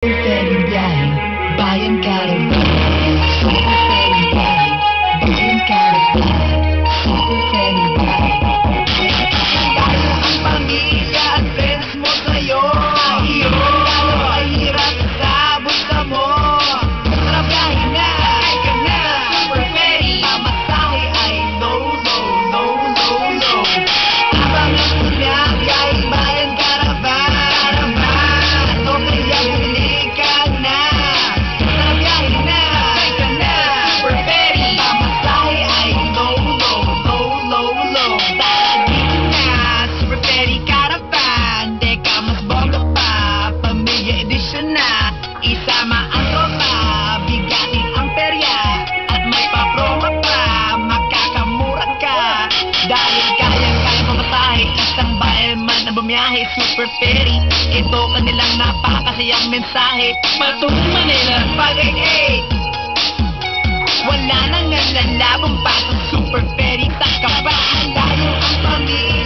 Ferry biyahe, bayan caravan. Super ferry biyahe, bayan caravan. Super ferry biyahe. Tayo ang pamilya at friends mo sa'yo. Lalo ay hirap sa bulsa mo. Tara biyahe na, ay ka na. Super ferry, pamasahe ay low, low, low, low, low. Habang ang biyahe, bayan caravan. So kaya bumili ka na. Tara biyahe na, ay ka na. Super ferry, pamasahe ay low, low, low, low, low. Tara dito na, super ferry caravan. Teka, mas bongga pa, pamilya edisyon na. Isama ang tropa, bigatin ang perya. At may pa-promo pa, makakamura ka. Dahil kayang-kaya pamasahe, isang bayan man ang bumiyahe. Super ferry, ito kanilang napakasayang mensahe. Patungo Manila, pag-8. Wala nang lalabong pa sa super ferry. Taka ba? Tayo ang pamilya